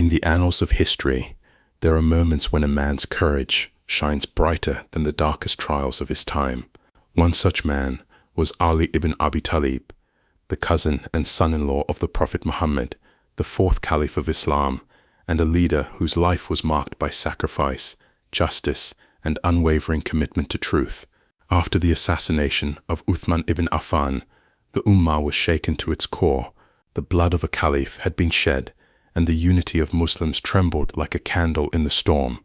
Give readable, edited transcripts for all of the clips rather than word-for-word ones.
In the annals of history, there are moments when a man's courage shines brighter than the darkest trials of his time. One such man was Ali ibn Abi Talib, the cousin and son-in-law of the Prophet Muhammad, the fourth Caliph of Islam, and a leader whose life was marked by sacrifice, justice, and unwavering commitment to truth. After the assassination of Uthman ibn Affan, the Ummah was shaken to its core. The blood of a caliph had been shed, and the unity of Muslims trembled like a candle in the storm.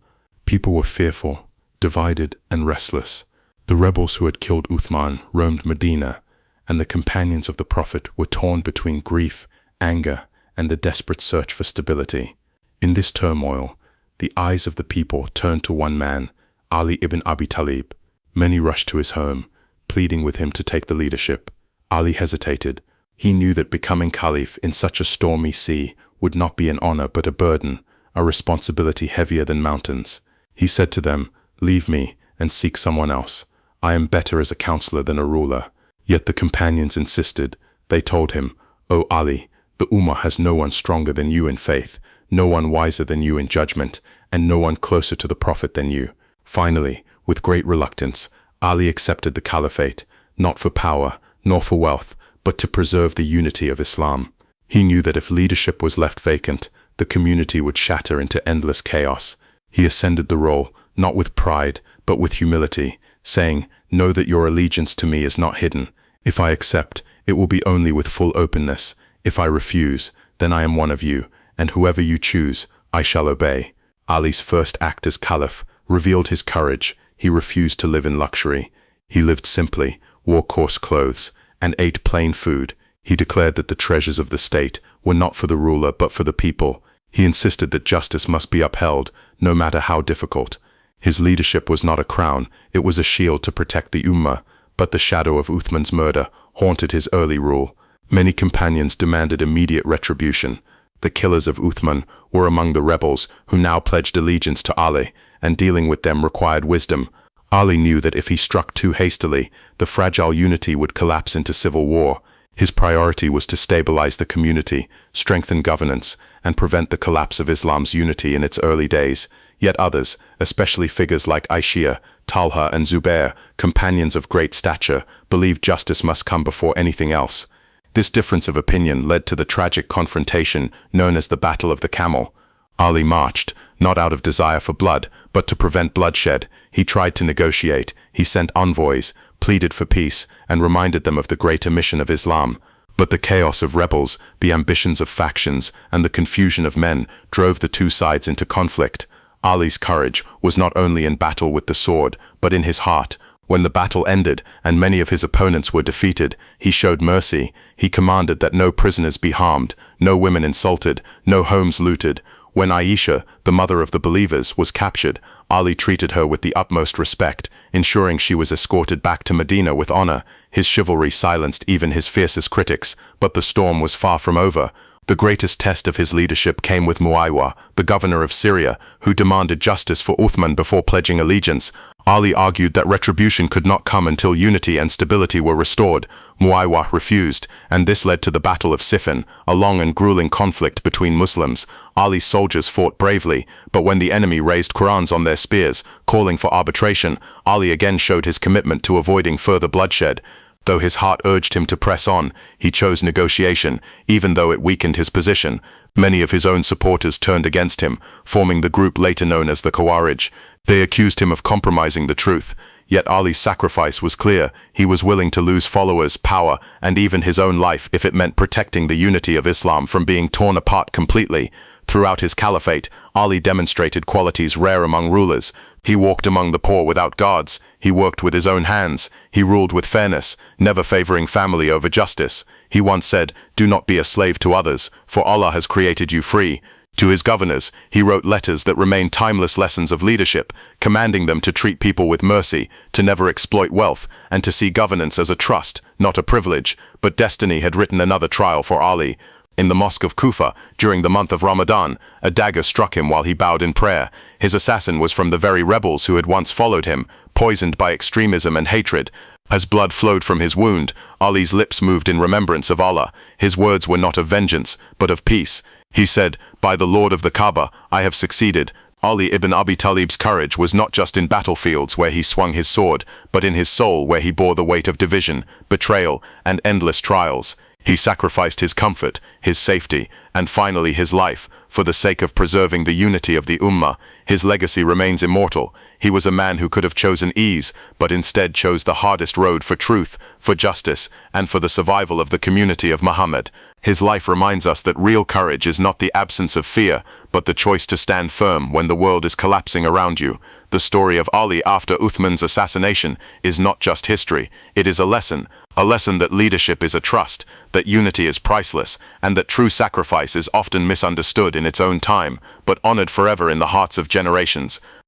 People were fearful, divided, and restless. The rebels who had killed Uthman roamed Medina, and the companions of the Prophet were torn between grief, anger, and the desperate search for stability. In this turmoil, the eyes of the people turned to one man, Ali ibn Abi Talib. Many rushed to his home, pleading with him to take the leadership. Ali hesitated. He knew that becoming caliph in such a stormy sea would not be an honor but a burden, a responsibility heavier than mountains. He said to them, "Leave me and seek someone else. I am better as a counselor than a ruler." Yet the companions insisted. They told him, "O Ali, the Ummah has no one stronger than you in faith, no one wiser than you in judgment, and no one closer to the Prophet than you." Finally, with great reluctance, Ali accepted the caliphate, not for power, nor for wealth, but to preserve the unity of Islam. He knew that if leadership was left vacant, the community would shatter into endless chaos. He ascended the role, not with pride, but with humility, saying, "Know that your allegiance to me is not hidden. If I accept, it will be only with full openness. If I refuse, then I am one of you, and whoever you choose, I shall obey." Ali's first act as caliph revealed his courage. He refused to live in luxury. He lived simply, wore coarse clothes, and ate plain food. He declared that the treasures of the state were not for the ruler but for the people. He insisted that justice must be upheld, no matter how difficult. His leadership was not a crown, it was a shield to protect the Ummah, but the shadow of Uthman's murder haunted his early rule. Many companions demanded immediate retribution. The killers of Uthman were among the rebels who now pledged allegiance to Ali, and dealing with them required wisdom. Ali knew that if he struck too hastily, the fragile unity would collapse into civil war. His priority was to stabilize the community, strengthen governance, and prevent the collapse of Islam's unity in its early days. Yet others, especially figures like Aisha, Talha, and Zubair, companions of great stature, believed justice must come before anything else. This difference of opinion led to the tragic confrontation known as the Battle of the Camel. Ali marched, not out of desire for blood, but to prevent bloodshed. He tried to negotiate, he sent envoys, pleaded for peace, and reminded them of the greater mission of Islam. But the chaos of rebels, the ambitions of factions, and the confusion of men drove the two sides into conflict. Ali's courage was not only in battle with the sword, but in his heart. When the battle ended and many of his opponents were defeated, he showed mercy. He commanded that no prisoners be harmed, no women insulted, no homes looted. When Aisha, the mother of the believers, was captured, Ali treated her with the utmost respect, ensuring she was escorted back to Medina with honor. His chivalry silenced even his fiercest critics, but the storm was far from over. The greatest test of his leadership came with Muawiyah, the governor of Syria, who demanded justice for Uthman before pledging allegiance. Ali argued that retribution could not come until unity and stability were restored. Muawiyah refused, and this led to the Battle of Siffin, a long and grueling conflict between Muslims. Ali's soldiers fought bravely, but when the enemy raised Qurans on their spears, calling for arbitration, Ali again showed his commitment to avoiding further bloodshed. Though his heart urged him to press on, he chose negotiation, even though it weakened his position. Many of his own supporters turned against him, forming the group later known as the Khawarij. They accused him of compromising the truth. Yet Ali's sacrifice was clear. He was willing to lose followers, power, and even his own life if it meant protecting the unity of Islam from being torn apart completely. Throughout his caliphate, Ali demonstrated qualities rare among rulers. He walked among the poor without guards. He worked with his own hands. He ruled with fairness, never favoring family over justice. He once said, "Do not be a slave to others, for Allah has created you free." To his governors, he wrote letters that remain timeless lessons of leadership, commanding them to treat people with mercy, to never exploit wealth, and to see governance as a trust, not a privilege. But destiny had written another trial for Ali. In the mosque of Kufa, during the month of Ramadan, a dagger struck him while he bowed in prayer. His assassin was from the very rebels who had once followed him, poisoned by extremism and hatred. As blood flowed from his wound, Ali's lips moved in remembrance of Allah. His words were not of vengeance, but of peace. He said, "By the Lord of the Kaaba, I have succeeded." Ali ibn Abi Talib's courage was not just in battlefields where he swung his sword, but in his soul where he bore the weight of division, betrayal, and endless trials. He sacrificed his comfort, his safety, and finally his life, for the sake of preserving the unity of the Ummah. His legacy remains immortal. He was a man who could have chosen ease, but instead chose the hardest road for truth, for justice, and for the survival of the community of Muhammad. His life reminds us that real courage is not the absence of fear, but the choice to stand firm when the world is collapsing around you. The story of Ali after Uthman's assassination is not just history, it is a lesson that leadership is a trust, that unity is priceless, and that true sacrifice is often misunderstood in its own time, but honored forever in the hearts of generations.